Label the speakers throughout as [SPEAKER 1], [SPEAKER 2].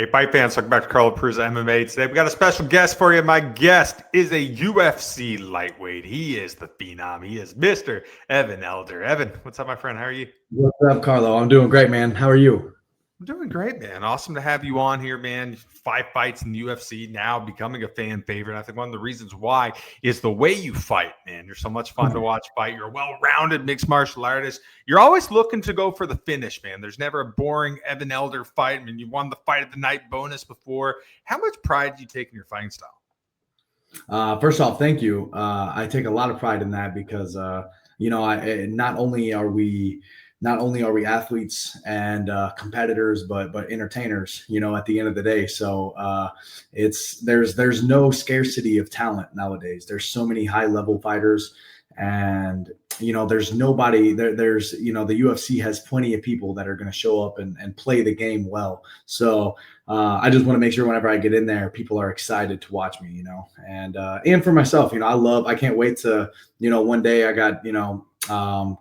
[SPEAKER 1] Hey, fight fans, welcome back to Carlo Cruz MMA. Today we got a special guest for you. My guest is a UFC lightweight. He is the phenom. He is Mr. Evan Elder. Evan, what's up, my friend? How are you?
[SPEAKER 2] What's up, Carlo? I'm doing great, man. How are you?
[SPEAKER 1] I'm doing great, man. Awesome to have you on here, man. 5 fights in the UFC, now becoming a fan favorite. I think one of the reasons why is the way you fight, man. You're so much fun to watch fight. You're a well-rounded mixed martial artist. You're always looking to go for the finish, man. There's never a boring Evan Elder fight. I mean, you won the fight of the night bonus before. How much pride do you take in your fighting style?
[SPEAKER 2] First off, thank you. I take a lot of pride in that because, not only are we athletes and competitors, but entertainers. At the end of the day, so there's no scarcity of talent nowadays. There's so many high level fighters, and there's nobody there. There's the UFC has plenty of people that are going to show up and play the game well. So I just want to make sure whenever I get in there, people are excited to watch me. And for myself, I can't wait to one day I got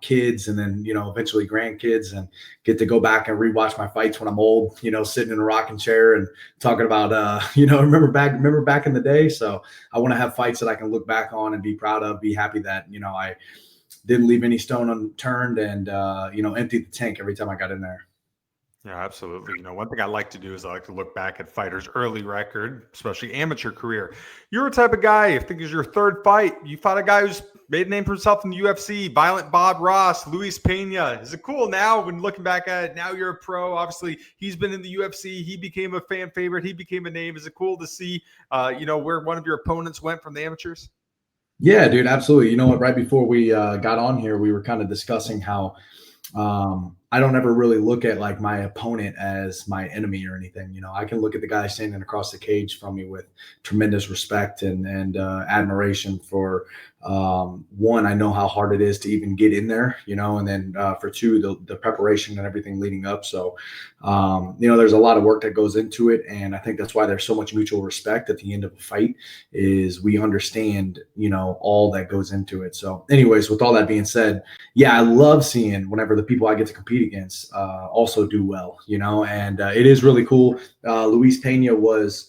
[SPEAKER 2] kids and then eventually grandkids and get to go back and rewatch my fights when I'm old, sitting in a rocking chair and talking about remember back in the day. So I want to have fights that I can look back on and be proud of, be happy that I didn't leave any stone unturned and emptied the tank every time I got in there.
[SPEAKER 1] Yeah, absolutely. One thing I like to do is I like to look back at fighters' early record, especially amateur career. You're a type of guy, I think it's your third fight. You fought a guy who's made a name for himself in the UFC, Violent Bob Ross, Luis Pena. Is it cool now when looking back at it? Now you're a pro. Obviously, he's been in the UFC. He became a fan favorite. He became a name. Is it cool to see, where one of your opponents went from the amateurs?
[SPEAKER 2] Yeah, dude, absolutely. You know what? Right before we got on here, we were kind of discussing how I don't ever really look at like my opponent as my enemy or anything. I can look at the guy standing across the cage from me with tremendous respect and admiration for one, I know how hard it is to even get in there, and then for two, the preparation and everything leading up. So, there's a lot of work that goes into it. And I think that's why there's so much mutual respect at the end of a fight is we understand, all that goes into it. So anyways, with all that being said, yeah, I love seeing whenever the people I get to compete against also do well, and it is really cool. Luis Pena was,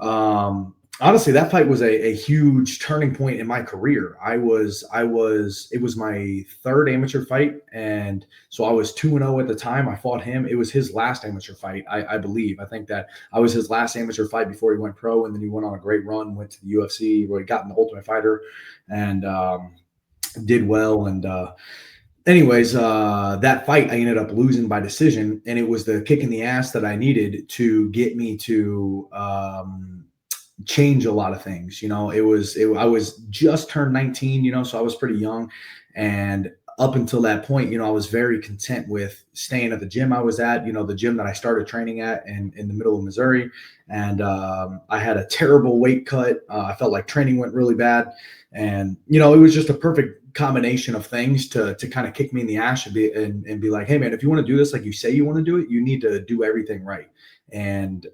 [SPEAKER 2] honestly, that fight was a huge turning point in my career. It was my third amateur fight. And so I was 2-0 at the time I fought him. It was his last amateur fight. I believe, I think that I was his last amateur fight before he went pro. And then he went on a great run, went to the UFC where he got in the Ultimate Fighter and did well. And, anyways, that fight I ended up losing by decision, and it was the kick in the ass that I needed to get me to change a lot of things. I was just turned 19, so I was pretty young, and up until that point, I was very content with staying at the gym I was at, the gym that I started training at in the middle of Missouri. And I had a terrible weight cut. I felt like training went really bad. And, it was just a perfect combination of things to kind of kick me in the ass and be like, hey man, if you want to do this, like you say you want to do it, you need to do everything right. And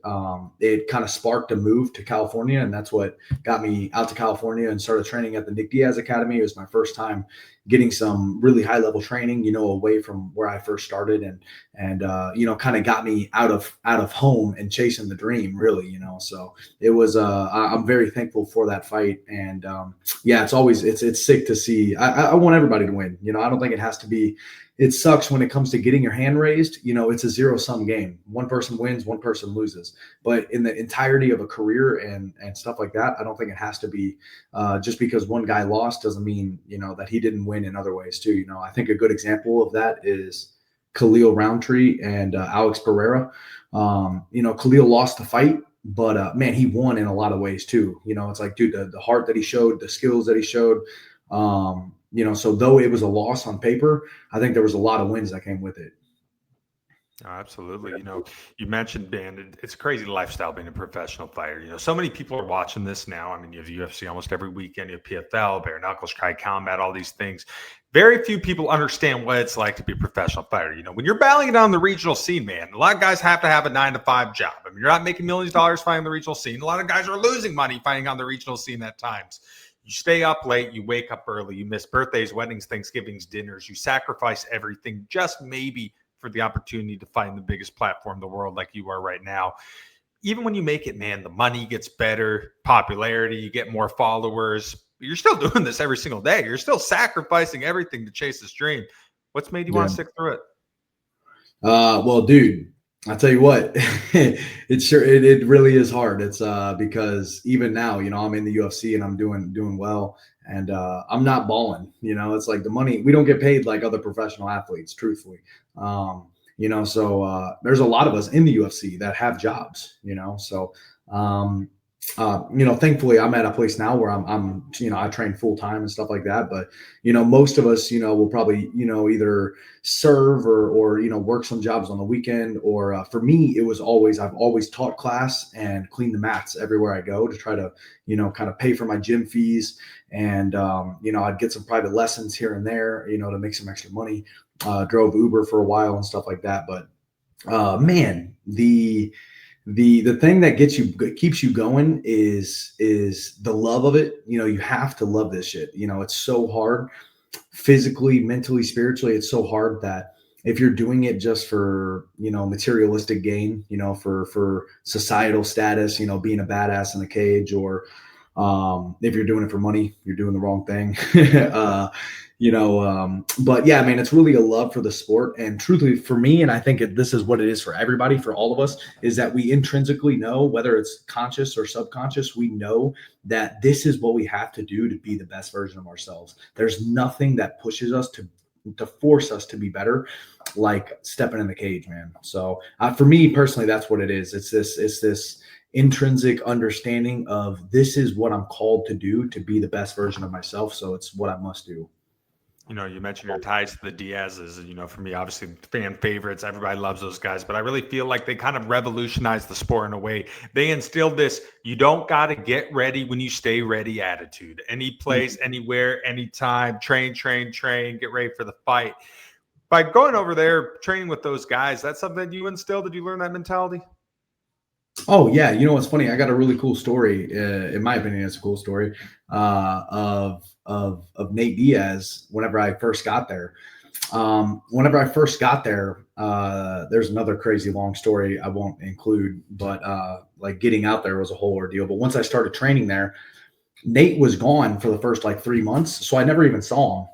[SPEAKER 2] it kind of sparked a move to California. And that's what got me out to California and started training at the Nick Diaz Academy. It was my first time getting some really high level training, away from where I first started and kind of got me out of home and chasing the dream really, so it was, I'm very thankful for that fight. And yeah, it's sick to see. I want everybody to win. I don't think it has to be. It sucks when it comes to getting your hand raised. It's a zero-sum game. One person wins, one person loses. But in the entirety of a career and stuff like that, I don't think it has to be just because one guy lost doesn't mean, that he didn't win in other ways too. I think a good example of that is Khalil Roundtree and Alex Pereira. Khalil lost the fight, but man, he won in a lot of ways too. It's like, dude, the heart that he showed, the skills that he showed, so though it was a loss on paper, I think there was a lot of wins that came with it.
[SPEAKER 1] Oh, absolutely. You mentioned, man, it's a crazy lifestyle being a professional fighter. So many people are watching this now. I mean, you have the UFC almost every weekend. You have PFL, bare knuckles, Tri Combat, all these things. Very few people understand what it's like to be a professional fighter. When you're battling it on the regional scene, man, a lot of guys have to have a 9-to-5 job. I mean, you're not making millions of dollars fighting the regional scene. A lot of guys are losing money fighting on the regional scene at times. You stay up late, you wake up early, you miss birthdays, weddings, Thanksgivings, dinners, you sacrifice everything just maybe for the opportunity to fight in the biggest platform in the world like you are right now. even when you make it, man, the money gets better, popularity, you get more followers. You're still doing this every single day. You're still sacrificing everything to chase this dream. What's made you want
[SPEAKER 2] Yeah.
[SPEAKER 1] to stick through it?
[SPEAKER 2] Well, dude, I tell you what, it really is hard. It's because even now, I'm in the UFC and I'm doing well, and I'm not balling. It's like the money, we don't get paid like other professional athletes, truthfully. So there's a lot of us in the UFC that have jobs. So thankfully I'm at a place now where I'm I train full time and stuff like that. But most of us, will probably either serve or work some jobs on the weekend. Or for me, I've always taught class and cleaned the mats everywhere I go to try to kind of pay for my gym fees. And I'd get some private lessons here and there, to make some extra money. Drove Uber for a while and stuff like that. But man, the thing that keeps you going is the love of it. You have to love this shit. It's so hard physically, mentally, spiritually. It's so hard that if you're doing it just for materialistic gain, for societal status, being a badass in a cage, or if you're doing it for money, you're doing the wrong thing. But yeah, man, it's really a love for the sport. And truthfully, for me, and I think this is what it is for everybody, for all of us, is that we intrinsically know, whether it's conscious or subconscious, we know that this is what we have to do to be the best version of ourselves. There's nothing that pushes us to force us to be better, like stepping in the cage, man. So for me personally, that's what it is. It's this intrinsic understanding of, this is what I'm called to do to be the best version of myself. So it's what I must do.
[SPEAKER 1] You mentioned your ties to the Diaz's. For me, obviously fan favorites. Everybody loves those guys, but I really feel like they kind of revolutionized the sport in a way. They instilled this, you don't got to get ready when you stay ready attitude. Any place, anywhere, anytime, train, get ready for the fight. By going over there, training with those guys, that's something you instilled. Did you learn that mentality?
[SPEAKER 2] Oh yeah, what's funny? I got a really cool story. In my opinion, it's a cool story of Nate Diaz. Whenever I first got there, there's another crazy long story I won't include, but like getting out there was a whole ordeal. But once I started training there, Nate was gone for the first like 3 months, so I never even saw him.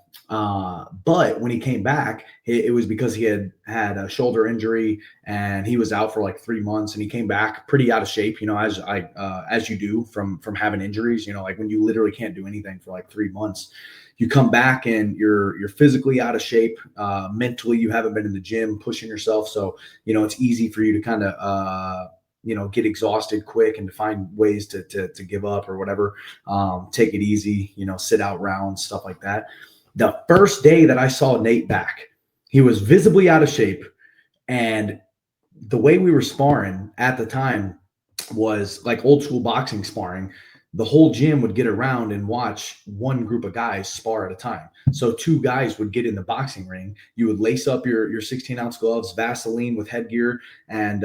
[SPEAKER 2] But when he came back, it was because he had a shoulder injury and he was out for like 3 months, and he came back pretty out of shape, as you do from having injuries, like when you literally can't do anything for like 3 months, you come back and you're physically out of shape. Mentally, you haven't been in the gym pushing yourself. So, it's easy for you to kind of, get exhausted quick and to find ways to give up or whatever. Take it easy, sit out rounds, stuff like that. The first day that I saw Nate back, he was visibly out of shape. And the way we were sparring at the time was like old school boxing sparring. The whole gym would get around and watch one group of guys spar at a time. So 2 guys would get in the boxing ring. You would lace up your 16-ounce gloves, Vaseline with headgear, and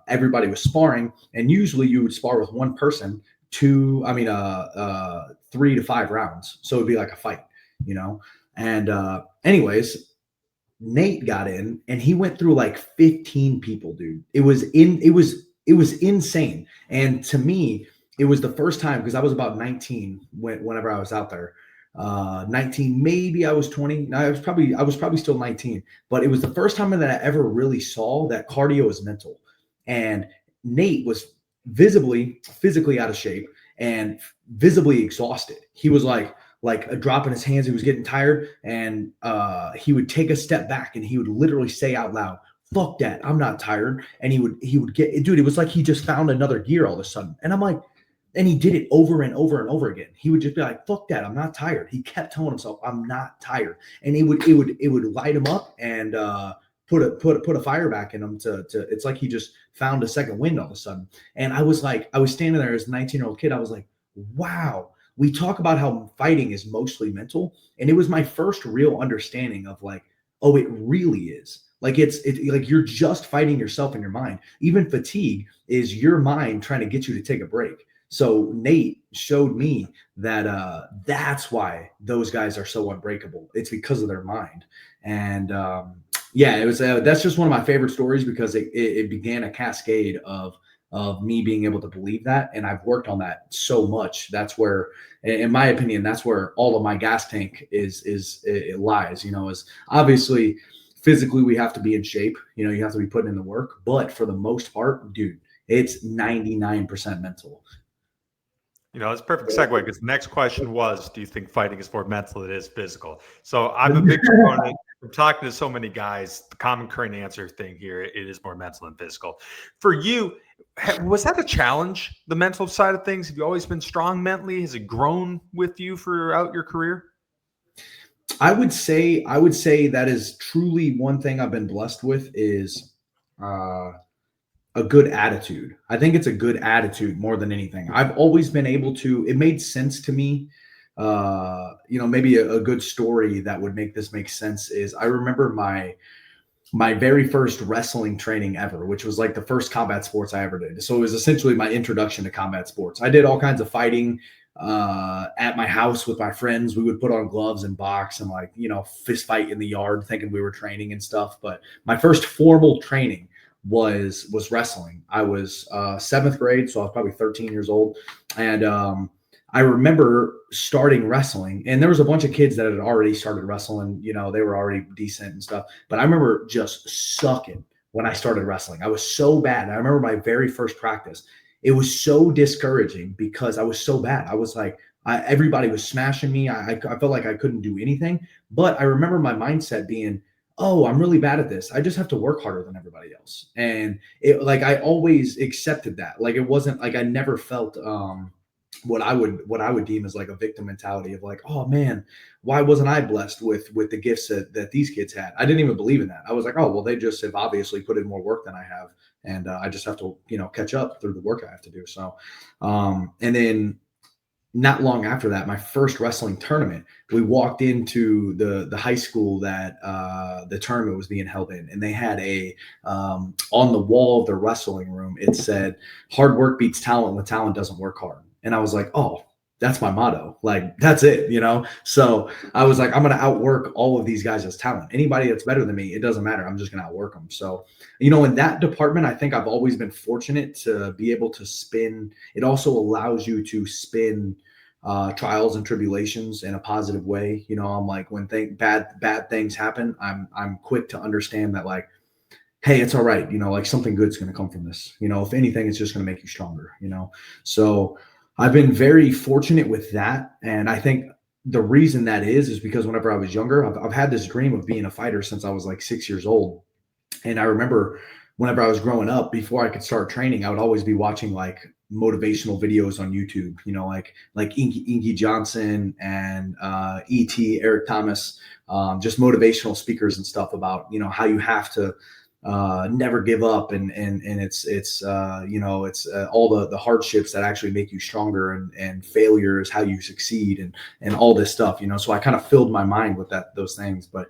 [SPEAKER 2] everybody was sparring. And usually you would spar with one person 3 to 5 rounds. So it'd be like a fight. And anyways, Nate got in and he went through like 15 people, dude. It was insane. And to me, it was the first time, because I was about 19 whenever I was out there. 19, maybe I was 20. No, I was probably still 19, but it was the first time that I ever really saw that cardio is mental. And Nate was visibly physically out of shape and visibly exhausted. He was like a drop in his hands. He was getting tired, and he would take a step back and he would literally say out loud, "Fuck that, I'm not tired." And he would get, dude, it was like he just found another gear all of a sudden. And I'm like, and he did it over and over and over again. He would just be like, "Fuck that, I'm not tired." He kept telling himself, "I'm not tired." And it would light him up and put a fire back in him to it's like he just found a second wind all of a sudden. And I was standing there as a 19-year-old kid. I was like, wow. We talk about how fighting is mostly mental. And it was my first real understanding of like, oh, it really is. Like it's like you're just fighting yourself in your mind. Even fatigue is your mind trying to get you to take a break. So Nate showed me that that's why those guys are so unbreakable. It's because of their mind. And yeah, it was that's just one of my favorite stories, because it began a cascade of of me being able to believe that. And I've worked on that so much. That's where, in my opinion, that's where all of my gas tank is it lies, is obviously physically we have to be in shape, you have to be putting in the work, but for the most part, dude, it's 99% mental.
[SPEAKER 1] It's a perfect segue because the next question was, do you think fighting is more mental than it is physical? So I'm a big proponent. I'm talking to so many guys. The common current answer thing here, it is more mental than physical. For you, was that a challenge, the mental side of things? Have you always been strong mentally? Has it grown with you throughout your career?
[SPEAKER 2] I would say that is truly one thing I've been blessed with is a good attitude. I think it's a good attitude more than anything. I've always been able to, it made sense to me. Maybe a good story that would make this make sense is I remember my very first wrestling training ever, which was like the first combat sports I ever did. So it was essentially my introduction to combat sports. I did all kinds of fighting at my house with my friends. We would put on gloves and box and fist fight in the yard thinking we were training and stuff. But my first formal training was wrestling. I was seventh grade, so I was probably 13 years old. And I remember starting wrestling, and there was a bunch of kids that had already started wrestling. They were already decent and stuff. But I remember just sucking when I started wrestling. I was so bad. I remember my very first practice. It was so discouraging because I was so bad. I was like, everybody was smashing me. I felt like I couldn't do anything. But I remember my mindset being, oh, I'm really bad at this. I just have to work harder than everybody else. And I always accepted that. Like, it wasn't like I never felt what I would deem as like a victim mentality of like, oh man, why wasn't I blessed with the gifts that these kids had? I didn't even believe in that. I was like, oh well, they just have obviously put in more work than I have, and I just have to catch up through the work I have to do. So, and then not long after that, my first wrestling tournament, we walked into the high school that the tournament was being held in, and they had a on the wall of the wrestling room, it said, "Hard work beats talent when talent doesn't work hard." And I was like, oh, that's my motto. Like, that's it, So I was like, I'm going to outwork all of these guys as talent. Anybody that's better than me, it doesn't matter. I'm just going to outwork them. So, in that department, I think I've always been fortunate to be able to spin. It also allows you to spin trials and tribulations in a positive way. I'm like, when bad things happen, I'm quick to understand that, like, hey, it's all right. Like, something good's going to come from this. If anything, it's just going to make you stronger. So I've been very fortunate with that. And I think the reason that is because whenever I was younger, I've had this dream of being a fighter since I was like 6 years old. And I remember whenever I was growing up, before I could start training, I would always be watching like motivational videos on YouTube, like Inky Johnson and E.T. Eric Thomas, just motivational speakers and stuff about, how you have to never give up, and it's all the hardships that actually make you stronger, and failure is how you succeed, and all this stuff. So I kind of filled my mind with those things. But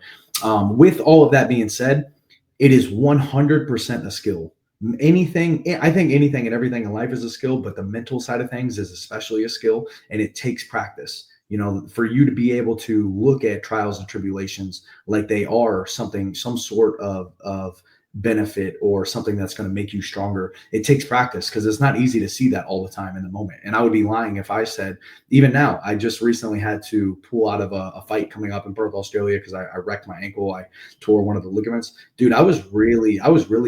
[SPEAKER 2] with all of that being said, it is 100% a skill. I think anything and everything in life is a skill, but the mental side of things is especially a skill, and it takes practice. For you to be able to look at trials and tribulations like they are some sort of benefit or something that's going to make you stronger, it takes practice, because it's not easy to see that all the time in the moment. And I would be lying if I said, even now, I just recently had to pull out of a fight coming up in Perth, Australia, because I wrecked my ankle. I tore one of the ligaments. Dude, I was really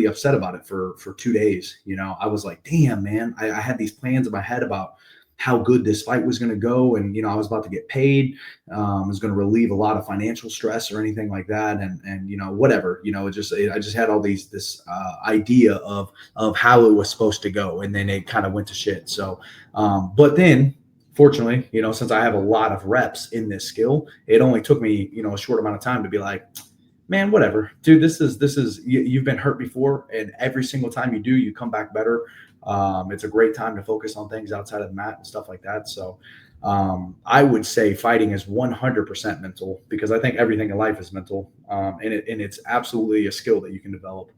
[SPEAKER 2] upset about it for 2 days. I was like, damn, man, I had these plans in my head about how good this fight was going to go. And, I was about to get paid. I was going to relieve a lot of financial stress or anything like that. And whatever, I just had all this idea of how it was supposed to go. And then it kind of went to shit. So, but then fortunately, since I have a lot of reps in this skill, it only took me, a short amount of time to be like, man, whatever, dude, this is you've been hurt before, and every single time you do, you come back better. It's a great time to focus on things outside of the mat and stuff like that. So I would say fighting is 100% mental, because I think everything in life is mental, and it's absolutely a skill that you can develop.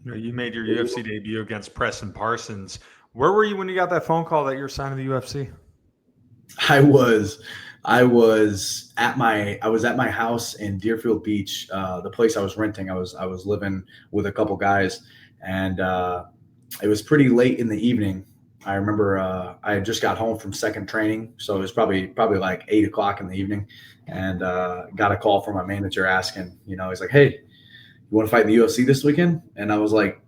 [SPEAKER 1] You made your UFC debut against Preston Parsons. Where were you when you got that phone call that you're signing the UFC?
[SPEAKER 2] I was at my house in Deerfield Beach, the place I was renting. I was living with a couple guys, and it was pretty late in the evening. I remember I had just got home from second training, so it was probably like 8 o'clock in the evening, and got a call from my manager asking, he's like, "Hey, you want to fight in the UFC this weekend?" And I was like,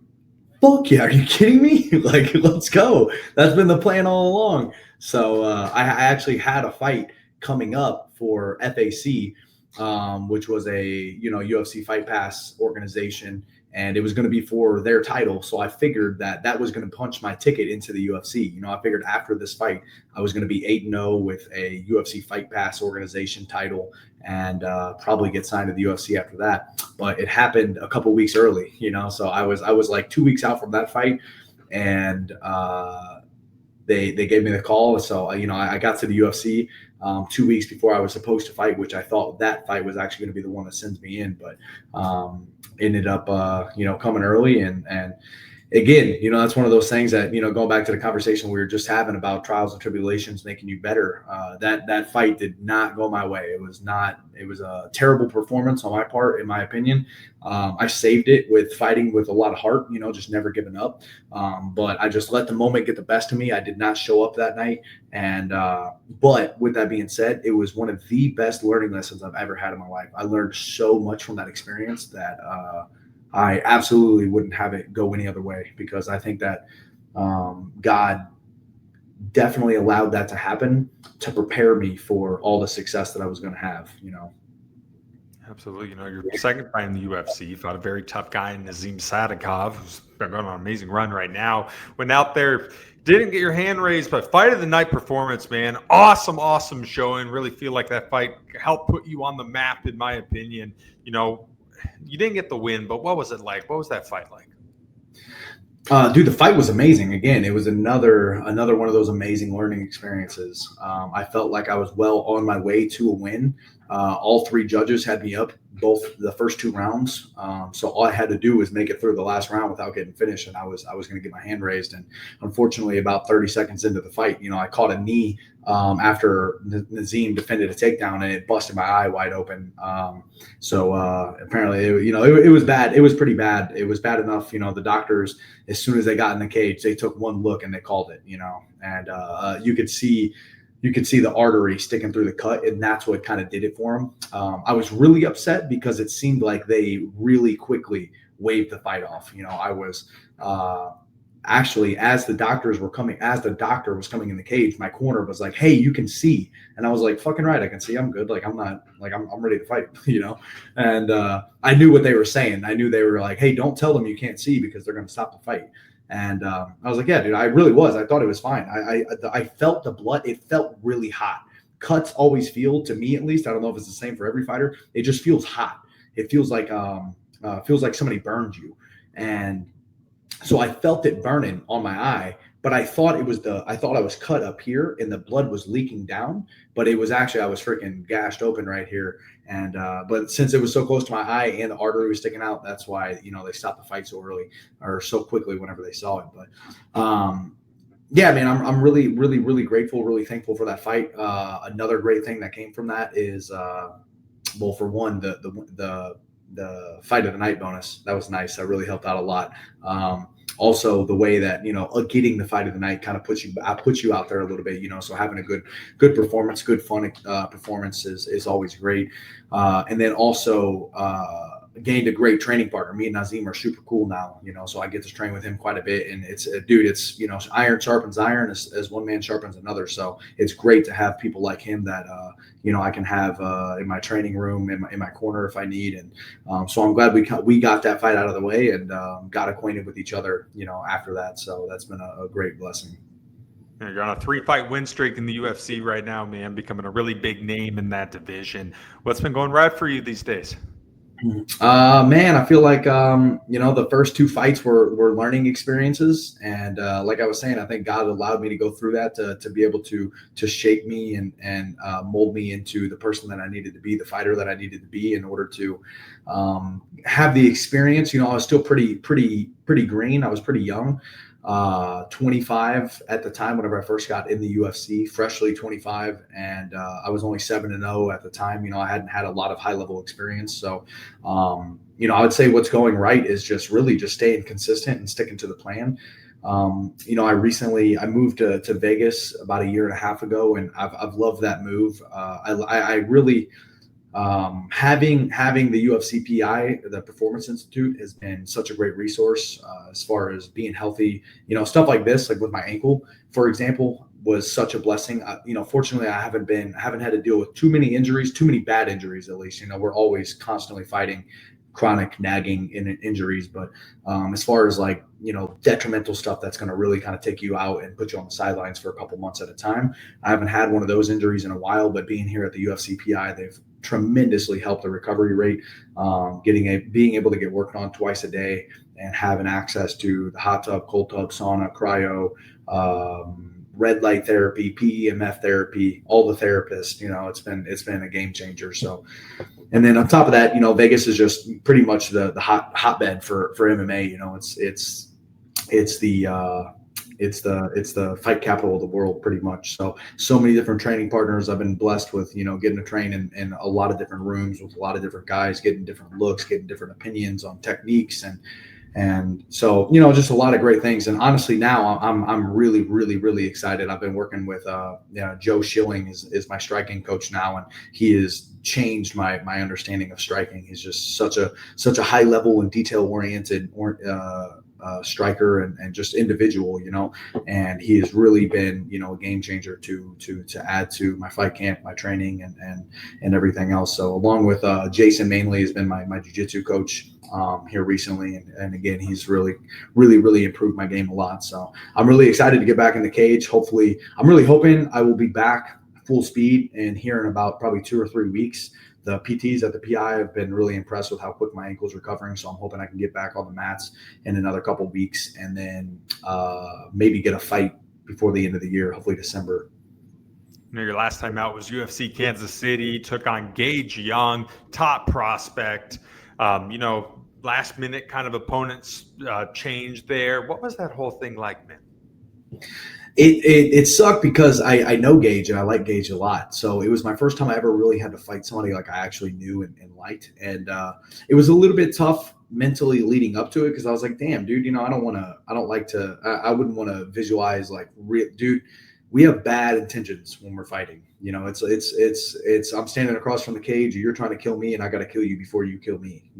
[SPEAKER 2] "Fuck yeah, are you kidding me? Like, let's go. That's been the plan all along." So I actually had a fight coming up for FAC, which was a UFC Fight Pass organization, and it was going to be for their title. So I figured that was going to punch my ticket into the UFC. I figured after this fight, I was going to be 8-0 with a UFC Fight Pass organization title, and probably get signed to the UFC after that. But it happened a couple weeks early, So I was like 2 weeks out from that fight, and they gave me the call. So I got to the UFC 2 weeks before I was supposed to fight, which I thought that fight was actually going to be the one that sends me in, but ended up coming early, and again, that's one of those things that, going back to the conversation we were just having about trials and tribulations making you better, that fight did not go my way. It was a terrible performance on my part, in my opinion. I saved it with fighting with a lot of heart, just never giving up. But I just let the moment get the best of me. I did not show up that night. And, but with that being said, it was one of the best learning lessons I've ever had in my life. I learned so much from that experience that, I absolutely wouldn't have it go any other way, because I think that God definitely allowed that to happen to prepare me for all the success that I was going to have,
[SPEAKER 1] Absolutely. Your second fight in the UFC, you fought a very tough guy, Nazim Sadikov, who's been going on an amazing run right now. Went out there, didn't get your hand raised, but fight of the night performance, man. Awesome showing. Really feel like that fight helped put you on the map, in my opinion. You didn't get the win, but what was it like? What was that fight like?
[SPEAKER 2] Dude, the fight was amazing. Again, it was another one of those amazing learning experiences. I felt like I was well on my way to a win. All three judges had me up both the first two rounds. So all I had to do was make it through the last round without getting finished, and I was going to get my hand raised. And unfortunately, about 30 seconds into the fight, I caught a knee after Nazim defended a takedown, and it busted my eye wide open. So apparently, it was bad. It was pretty bad. It was bad enough. The doctors, as soon as they got in the cage, they took one look and they called it. And you could see the artery sticking through the cut, and that's what kind of did it for him. I was really upset because it seemed like they really quickly waved the fight off. I was actually, as the doctor was coming in the cage, my corner was like, "Hey, you can see," and I was like, "Fucking right, I can see. I'm good. Like, I'm not like I'm ready to fight." And I knew what they were saying. I knew they were like, "Hey, don't tell them you can't see because they're going to stop the fight." And I was like, "Yeah, dude, I really was. I thought it was fine. I felt the blood. It felt really hot. Cuts always feel, to me at least, I don't know if it's the same for every fighter, it just feels hot. It feels like somebody burned you." And so I felt it burning on my eye, but I thought I was cut up here and the blood was leaking down, but it was actually, I was freaking gashed open right here. And, but since it was so close to my eye and the artery was sticking out, that's why, they stopped the fight so early or so quickly whenever they saw it. But, yeah, man, I'm really, really, really grateful, really thankful for that fight. Another great thing that came from that is, well, for one, the fight of the night bonus. That was nice. That really helped out a lot. Also, the way that getting the fight of the night kind of puts you out there a little bit. So having a good performance, good fun performance is always great. And then also gained a great training partner. Me and Nazim are super cool now. So I get to train with him quite a bit. And it's iron sharpens iron as one man sharpens another. So it's great to have people like him that I can have in my training room, in my corner if I need. And so I'm glad we got that fight out of the way and got acquainted with each other, after that. So that's been a great blessing.
[SPEAKER 1] You're on a 3-fight win streak in the UFC right now, man, becoming a really big name in that division. What's been going right for you these days?
[SPEAKER 2] Man, I feel like, the first two fights were learning experiences. And like I was saying, I think God allowed me to go through that to be able to shape me and mold me into the person that I needed to be, the fighter that I needed to be in order to have the experience. I was still pretty green. I was pretty young. 25 at the time whenever I first got in the UFC, freshly 25, and I was only 7-0 at the time. I hadn't had a lot of high level experience. So I would say what's going right is just really just staying consistent and sticking to the plan. I moved to Vegas about a year and a half ago, and I've loved that move. I really having the UFC PI, the Performance Institute, has been such a great resource as far as being healthy. Stuff like this, like with my ankle, for example, was such a blessing. Fortunately, I haven't had to deal with too many injuries, too many bad injuries. At least, we're always constantly fighting chronic nagging injuries, but as far as like detrimental stuff that's going to really kind of take you out and put you on the sidelines for a couple months at a time, I haven't had one of those injuries in a while. But being here at the UFC PI, they've tremendously helped the recovery rate. Being able to get worked on twice a day and having access to the hot tub, cold tub, sauna, cryo, red light therapy, PEMF therapy, all the therapists, it's been a game changer. So, and then on top of that, Vegas is just pretty much the hotbed for MMA. It's the fight capital of the world, pretty much. So many different training partners. I've been blessed with, getting to train in a lot of different rooms with a lot of different guys, getting different looks, getting different opinions on techniques, and so, just a lot of great things. And honestly, now I'm really, really, really excited. I've been working with Joe Schilling is my striking coach now, and he has changed my understanding of striking. He's just such a high level and detail oriented striker and just individual, and he has really been, a game changer to add to my fight camp, my training, and everything else. So along with Jason Mainley has been my jiu-jitsu coach here recently, and again, he's really, really, really improved my game a lot. So I'm really excited to get back in the cage. Hopefully, I'm really hoping I will be back full speed and here in about probably 2 or 3 weeks. The PTs at the PI have been really impressed with how quick my ankle's recovering, so I'm hoping I can get back on the mats in another couple of weeks, and then maybe get a fight before the end of the year, hopefully December.
[SPEAKER 1] Your last time out was UFC Kansas City, took on Gage Young, top prospect. Last minute kind of opponents changed there. What was that whole thing like, man?
[SPEAKER 2] It sucked because I know Gage and I like Gage a lot. So it was my first time I ever really had to fight somebody like I actually knew and liked. And it was a little bit tough mentally leading up to it because I was like, damn, dude, I wouldn't want to visualize like, dude, we have bad intentions when we're fighting. It's I'm standing across from the cage, you're trying to kill me, and I got to kill you before you kill me.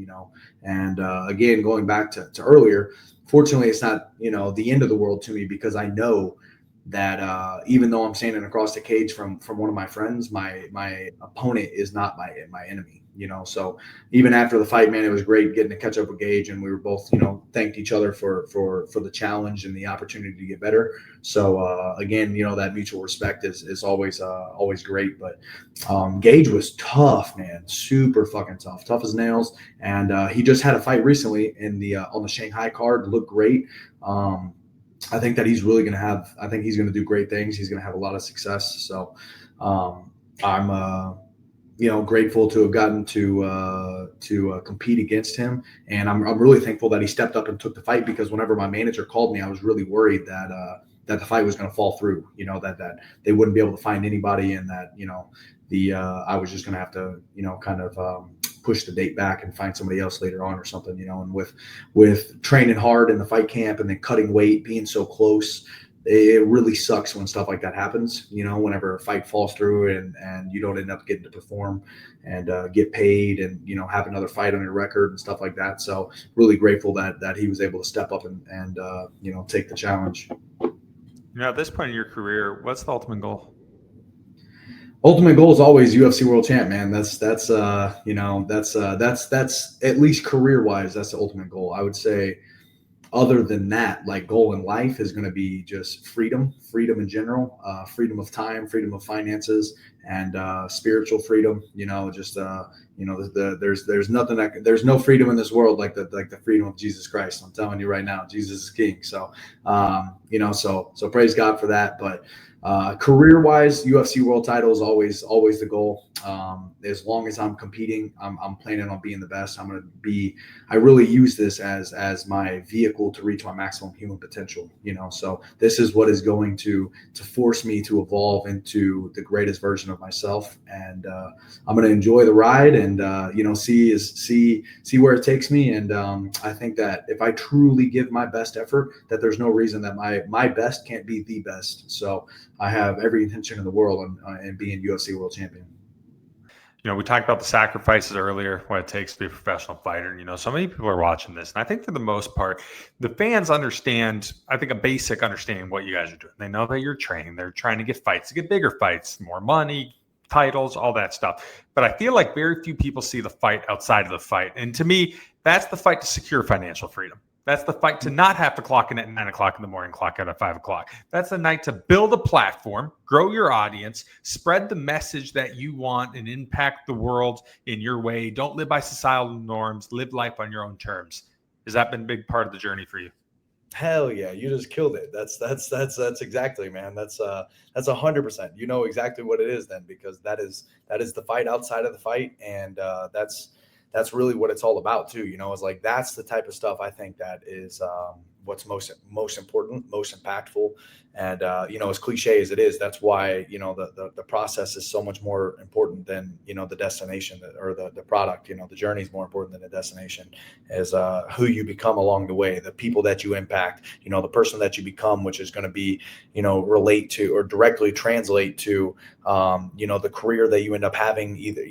[SPEAKER 2] And again, going back to earlier, fortunately, it's not the end of the world to me because I know that even though I'm standing across the cage from one of my friends, my opponent is not my enemy. So even after the fight, man, it was great getting to catch up with Gage, and we were both thanked each other for the challenge and the opportunity to get better. So again, that mutual respect is always great. But Gage was tough, man, super fucking tough as nails. And he just had a fight recently on the Shanghai card, looked great. I think that he's really going to I think he's going to do great things. He's going to have a lot of success. So I'm grateful to have gotten to compete against him. And I'm really thankful that he stepped up and took the fight, because whenever my manager called me, I was really worried that the fight was going to fall through, that they wouldn't be able to find anybody, and that, I was just going to have to, kind of push the date back and find somebody else later on or something, and with training hard in the fight camp and then cutting weight, being so close, it really sucks when stuff like that happens, whenever a fight falls through and you don't end up getting to perform and get paid and, have another fight on your record and stuff like that. So really grateful that he was able to step up and take the challenge.
[SPEAKER 1] At this point in your career, what's the ultimate goal?
[SPEAKER 2] Ultimate goal is always UFC world champ, man. That's at least career wise, that's the ultimate goal. I would say, other than that, like, goal in life is going to be just freedom in general, freedom of time, freedom of finances, and spiritual freedom. There's nothing there's no freedom in this world like the freedom of Jesus Christ. I'm telling you right now, Jesus is king. So, so praise God for that. But career-wise, UFC world title is always the goal. As long as I'm competing, I'm planning on being the best. I really use this as my vehicle to reach my maximum human potential. So this is what is going to force me to evolve into the greatest version of myself, and I'm going to enjoy the ride and see where it takes me. And I think that if I truly give my best effort, that there's no reason that my best can't be the best. So I have every intention in the world on being UFC world champion.
[SPEAKER 1] We talked about the sacrifices earlier, what it takes to be a professional fighter. So many people are watching this. And I think for the most part, the fans understand, I think, a basic understanding of what you guys are doing. They know that you're training. They're trying to get fights, to get bigger fights, more money, titles, all that stuff. But I feel like very few people see the fight outside of the fight. And to me, that's the fight to secure financial freedom. That's the fight to not have to clock in at 9 o'clock in the morning, clock out at 5 o'clock. That's the night to build a platform, grow your audience, spread the message that you want, and impact the world in your way. Don't live by societal norms. Live life on your own terms. Has that been a big part of the journey for you?
[SPEAKER 2] Hell yeah, you just killed it. That's exactly, man. That's 100%. You know exactly what it is then, because that is the fight outside of the fight, and that's really what it's all about too. It's like, that's the type of stuff I think that is what's most important, most impactful. And as cliche as it is, that's why the process is so much more important than the destination or the product. The journey is more important than the destination. Is who you become along the way, the people that you impact, the person that you become, which is going to be relate to or directly translate to the career that you end up having, either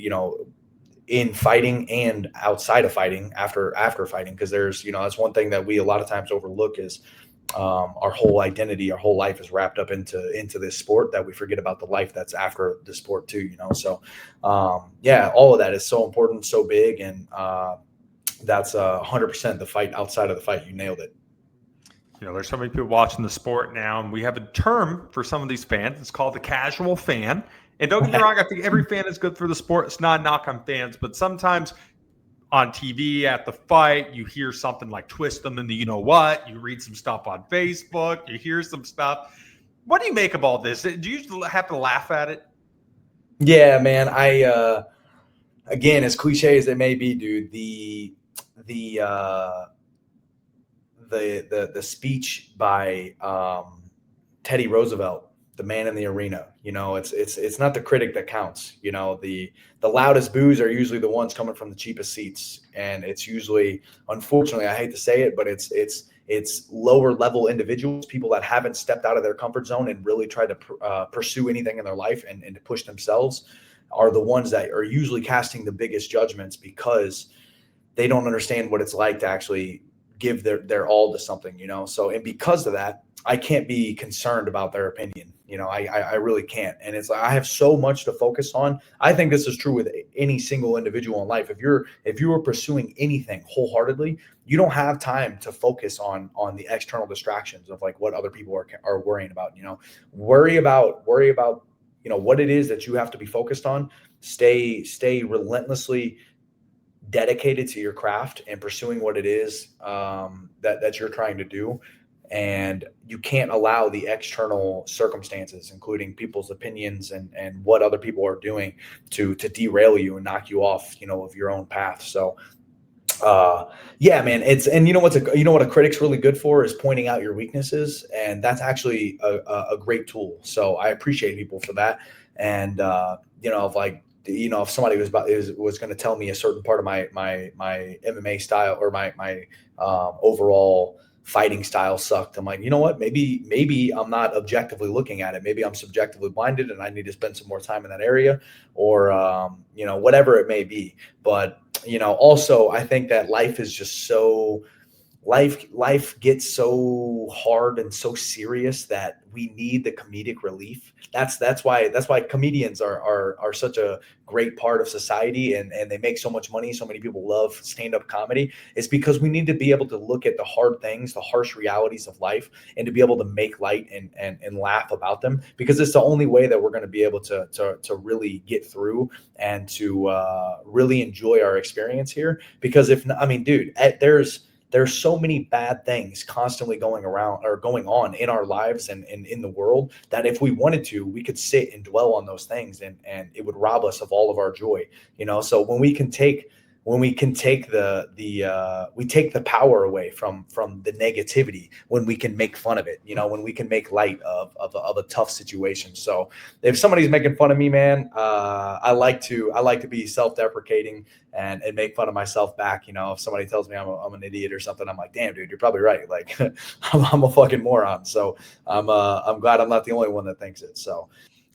[SPEAKER 2] in fighting and outside of fighting, after fighting. Because there's that's one thing that we a lot of times overlook is our whole identity, our whole life is wrapped up into this sport, that we forget about the life that's after the sport too. So all of that is so important, so big, and that's 100% the fight outside of the fight. You nailed it.
[SPEAKER 1] There's so many people watching the sport now, and we have a term for some of these fans. It's called the casual fan. And don't get me wrong, I think every fan is good for the sport. It's not a knock on fans, but sometimes on TV at the fight, you hear something like twist them in the you read some stuff on Facebook, you hear some stuff. What do you make of all this? Do you have to laugh at it?
[SPEAKER 2] Yeah, man. I again, as cliche as it may be, dude, the speech by Teddy Roosevelt, the man in the arena, it's not the critic that counts. The loudest boos are usually the ones coming from the cheapest seats, and it's usually, unfortunately, I hate to say it, but it's lower level individuals, people that haven't stepped out of their comfort zone and really tried to pursue anything in their life and to push themselves, are the ones that are usually casting the biggest judgments, because they don't understand what it's like to actually give their all to something. So, and because of that, I can't be concerned about their opinion. I really can't. And it's like, I have so much to focus on. I think this is true with any single individual in life. If you are pursuing anything wholeheartedly, you don't have time to focus on the external distractions of like what other people are worrying about. Worry about what it is that you have to be focused on. Stay relentlessly dedicated to your craft and pursuing what it is that you're trying to do. And you can't allow the external circumstances, including people's opinions and what other people are doing, to derail you and knock you off, of your own path. So, yeah, man, and what a critic's really good for is pointing out your weaknesses. And that's actually a great tool. So I appreciate people for that. And, if somebody was going to tell me a certain part of my MMA style or my overall fighting style sucked, I'm like, you know what? Maybe I'm not objectively looking at it. Maybe I'm subjectively blinded, and I need to spend some more time in that area, or whatever it may be. But also I think that life is just so. Life gets so hard and so serious that we need the comedic relief. That's why comedians are such a great part of society, and they make so much money. So many people love stand-up comedy. It's because we need to be able to look at the hard things, the harsh realities of life, and to be able to make light and laugh about them, because it's the only way that we're going to be able to really get through and to really enjoy our experience here. Because dude, there's so many bad things constantly going around or going on in our lives and in the world, that if we wanted to, we could sit and dwell on those things, and it would rob us of all of our joy. So when we can take when we can take we take the power away from the negativity, when we can make fun of it, when we can make light of a tough situation. So if somebody's making fun of me, man, I like to be self-deprecating and make fun of myself back. If somebody tells me I'm an idiot or something, I'm like, damn, dude, you're probably right. Like I'm a fucking moron. So I'm glad I'm not the only one that thinks it. So.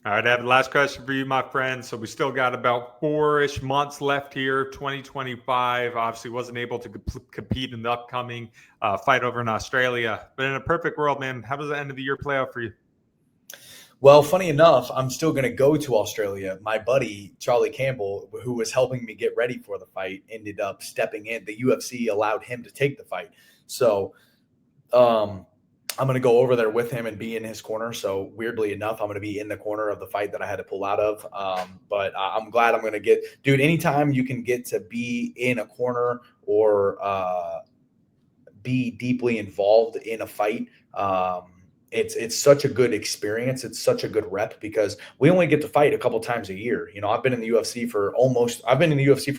[SPEAKER 1] All right, Evan, last question for you, my friend. So we still got about 4-ish months left here, 2025. Obviously wasn't able to compete in the upcoming fight over in Australia. But in a perfect world, man, how does the end of the year play out for you?
[SPEAKER 2] Well, funny enough, I'm still going to go to Australia. My buddy, Charlie Campbell, who was helping me get ready for the fight, ended up stepping in. The UFC allowed him to take the fight. So I'm going to go over there with him and be in his corner. So weirdly enough, I'm going to be in the corner of the fight that I had to pull out of. But I'm glad I'm going to get, dude, anytime you can get to be in a corner or be deeply involved in a fight, it's such a good experience. It's such a good rep because we only get to fight a couple times a year. I've been in the UFC for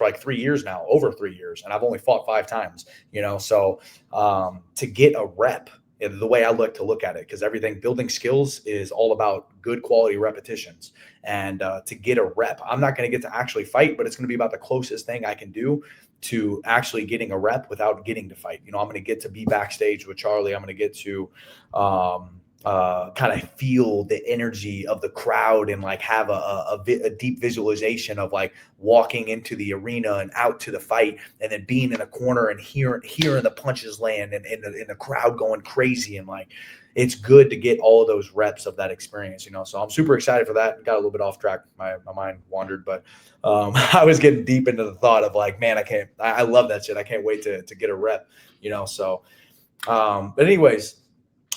[SPEAKER 2] like 3 years now, over 3 years, and I've only fought 5 times, so to get a rep, the way I like to look at it, because everything building skills is all about good quality repetitions. And to get a rep, I'm not going to get to actually fight, but it's going to be about the closest thing I can do to actually getting a rep without getting to fight. I'm going to get to be backstage with Charlie. I'm going to get to kind of feel the energy of the crowd and like have a deep visualization of like walking into the arena and out to the fight, and then being in a corner and hearing the punches land and the crowd going crazy. And like, it's good to get all of those reps of that experience, so I'm super excited for that. Got a little bit off track. My mind wandered, but I was getting deep into the thought of like, man, I love that shit. I can't wait to get a rep, so but anyways,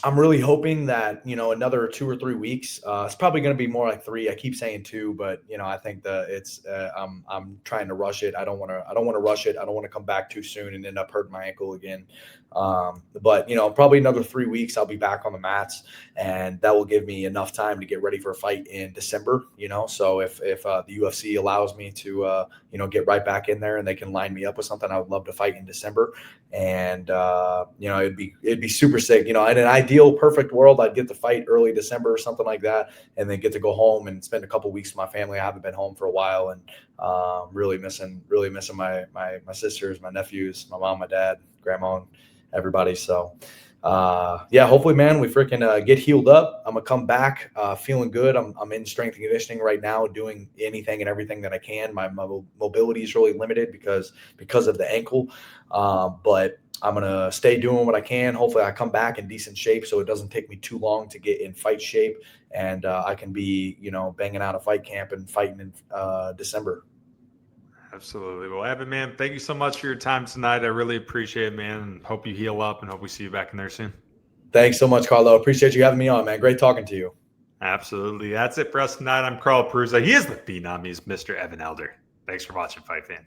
[SPEAKER 2] I'm really hoping that, another 2 or 3 weeks, it's probably going to be more like 3. I keep saying 2, but I think that it's, I'm trying to rush it. I don't want to rush it. I don't want to come back too soon and end up hurting my ankle again. But probably another 3 weeks, I'll be back on the mats, and that will give me enough time to get ready for a fight in December, so if the UFC allows me to, get right back in there and they can line me up with something, I would love to fight in December. And, it'd be super sick, in an ideal perfect world, I'd get to fight early December or something like that, and then get to go home and spend a couple weeks with my family. I haven't been home for a while, and really missing my sisters, my nephews, my mom, my dad, grandma, and everybody. So yeah, hopefully, man, we freaking get healed up. I'm gonna come back feeling good. I'm in strength and conditioning right now, doing anything and everything that I can. My mobility is really limited because of the ankle, but I'm gonna stay doing what I can. Hopefully, I come back in decent shape, so it doesn't take me too long to get in fight shape, and I can be banging out a fight camp and fighting in December.
[SPEAKER 1] Absolutely. Well, Evan, man, thank you so much for your time tonight. I really appreciate it, man. And hope you heal up, and hope we see you back in there soon.
[SPEAKER 2] Thanks so much, Carlo. Appreciate you having me on, man. Great talking to you.
[SPEAKER 1] Absolutely. That's it for us tonight. I'm Carl Perusa. He is the phenom. He's Mr. Evan Elder. Thanks for watching, Fight Fan.